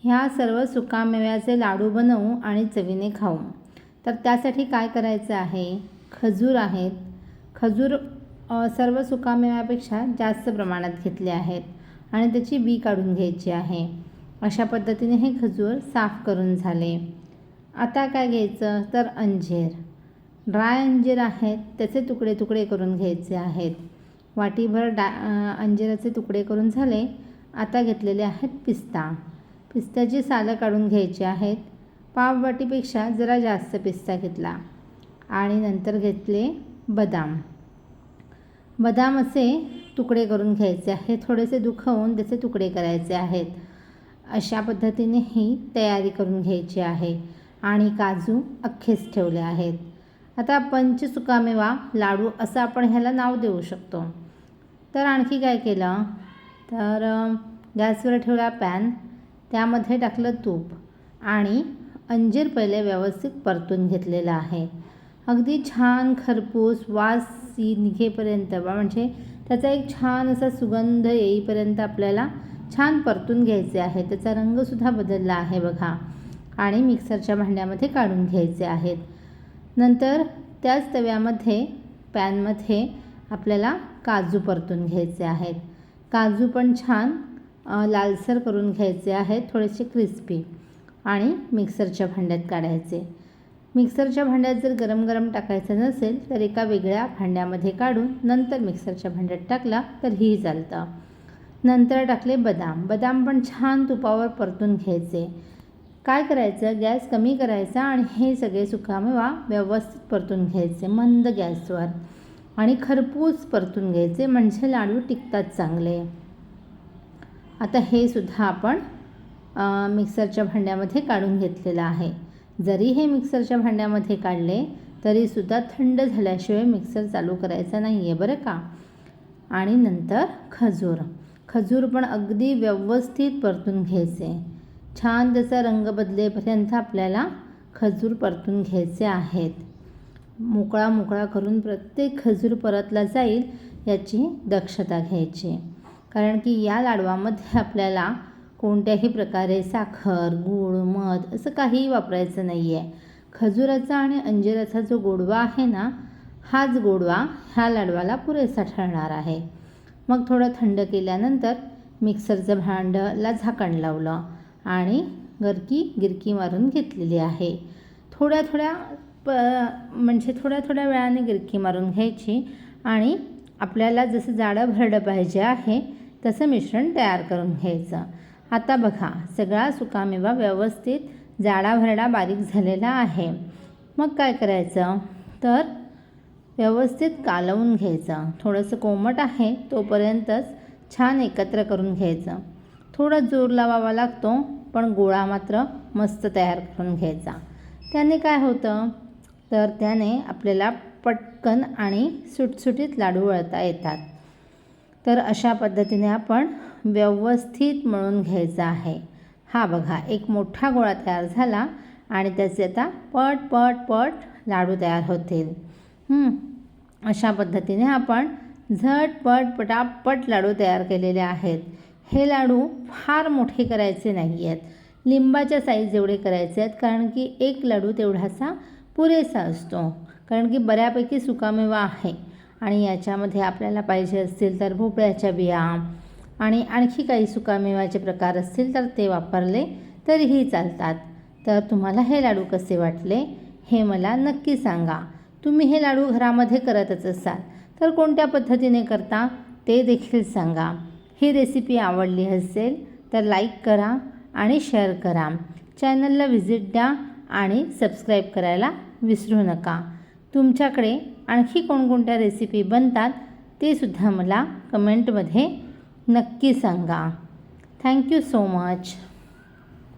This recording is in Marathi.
ह्या सर्व सुकामेव्याचे लाडू बनवू आणि चवीने खाऊ। तर त्यासाठी काय करायचं आहे, खजूर आहेत। खजूर सर्व सुकामेव्यापेक्षा जास्त प्रमाणात घेतले आहेत आणि त्याची बी काढून घ्यायची आहे। अशा पद्धतीने हे खजूर साफ करून झाले। आता काय घ्यायचं तर अंजीर, ड्राय अंजीर आहेत, त्याचे तुकडे तुकडे करून घ्यायचे आहेत। वाटीभर अंजिराचे तुकडे करून झाले। आता घेतलेले आहेत पिस्ता, पिस्त्याची सालं काढून घ्यायची आहेत। पाव वाटीपेक्षा जरा जास्त पिस्ता घेतला आणि नंतर घेतले बदाम, बदाम असे तुकडे करून घ्यायचे आहेत, थोडेसे दुखवून त्याचे तुकडे करायचे आहेत। अशा पद्धतीने ही तयारी करून घ्यायची आहे आणि काजू अख्खेच ठेवले आहेत। आता पंच सुकामेवा लाडू असं आपण ह्याला नाव देऊ शकतो। तर आणखी काय केलं तर गॅसवर ठेवला पॅन, त्यामध्ये टाकलं तूप आणि अंजीर पहिले व्यवस्थित परतून घेतलेला आहे। अगदी छान खरपूस वास निघेपर्यंत म्हणजे त्याचा एक छान असा सुगंध येईपर्यंत आपल्याला छान परतून घ्यायचे आहे। त्याचा रंगसुद्धा बदलला आहे बघा आणि मिक्सरच्या भांड्यामध्ये काढून घ्यायचे आहेत। नंतर त्याच तव्यामध्ये पॅनमध्ये आपल्याला काजू परतून घ्यायचे आहेत। काजू पण छान लालसर करून घ्यायचे आहेत, थोडेसे क्रिस्पी, आणि मिक्सरच्या भांड्यात काढायचे। मिक्सरच्या भांड्यात जर गरम गरम टाकायचं नसेल तर एका वेगळ्या भांड्यामध्ये काढून नंतर मिक्सरच्या भांड्यात टाकला तरीही चालतं। नंतर टाकले बदाम, बदाम पण छान तुपावर परतून घ्यायचे। काय करायचं, गॅस कमी करायचा आणि हे सगळे सुकामेवा व्यवस्थित परतून घ्यायचे मंद गॅसवर आणि खरपूस परतून घ्यायचे, म्हणजे लाडू टिकतात चांगले। आता हे सुद्धा आपण मिक्सरच्या भांड्यामध्ये काढून घेतलेलं आहे। जरी हे मिक्सरच्या भांड्यामध्ये काढले तरीसुद्धा थंड झाल्याशिवाय मिक्सर चालू करायचा नाही आहे बरं का। आणि नंतर खजूर, खजूर पण अगदी व्यवस्थित परतून घ्यायचे, छान त्याचा रंग बदलेपर्यंत आपल्याला खजूर परतून घ्यायचे आहेत। मोकळा मोकळा करून प्रत्येक खजूर परतला जाईल याची दक्षता घ्यायची, कारण की या लाडवामध्ये आपल्याला कोणत्याही प्रकारे साखर, गूळ, मध असं काहीही वापरायचं नाही आहे। खजुराचा आणि अंजिराचा जो गोडवा आहे ना, हाच गोडवा ह्या लाडवाला पुरेसा ठरणार आहे। मग थोडं थंड केल्यानंतर मिक्सरचं भांडंला झाकण लावलं आणि गिरकी मारून घेतलेली आहे। थोड्या थोड्या वेळाने गिरकी मारून घ्यायची आणि आपल्याला जसं जाडं भरडं पाहिजे आहे तसं मिश्रण तयार करून घ्यायचं। आता बघा सगळा सुकामेवा व्यवस्थित जाडा भरडा बारीक झालेला आहे। मग काय करायचं तर व्यवस्थित कालवून घ्यायचं, थोडंसं कोमट आहे तोपर्यंतच छान एकत्र करून घ्यायचं। थोडा जोर लावावा लागतो पण गोळा मात्र मस्त तयार करून घ्यायचा। त्याने काय होतं तर त्याने आपल्याला पटकन आणि सुटसुटीत लाडू वळता येतात। तर अशा पद्धतीने आपण व्यवस्थित मळून घ्यायचा आहे। हा बघा एक मोठा गोळा तयार झाला आणि त्याचे आता पट पट पट लाडू तयार होतील। अशा पद्धतीने आपण झटपट पटापट लाडू तयार केलेले आहेत। हे लाडू फार मोठे करायचे नाही आहेत, लिंबाच्या साईज एवढे करायचे आहेत, कारण की एक लाडू तेवढासा पुरेसा असतो, कारण की बऱ्यापैकी सुकामेवा आहे आणि याच्यामध्ये आपल्याला पाहिजे असतील तर भोपळ्याच्या बिया आणि आणखी काही सुकामेव्याचे प्रकार असतील तर ते वापरले तरीही चालतात। तर तुम्हाला हे लाडू कसे वाटले हे मला नक्की सांगा। तुम्ही हे लाडू घरामध्ये करतच असाल तर कोणत्या पद्धतीने करता ते देखील सांगा। ही रेसिपी आवडली असेल तर लाईक करा आणि शेअर करा, चॅनलला व्हिजिट द्या आणि सबस्क्राईब करायला विसरू नका। तुमच्याकडे आणखी कोणकोणत्या रेसिपी बनतात ते सुद्धा मला कमेंटमध्ये नक्की सांगा। Thank you so much.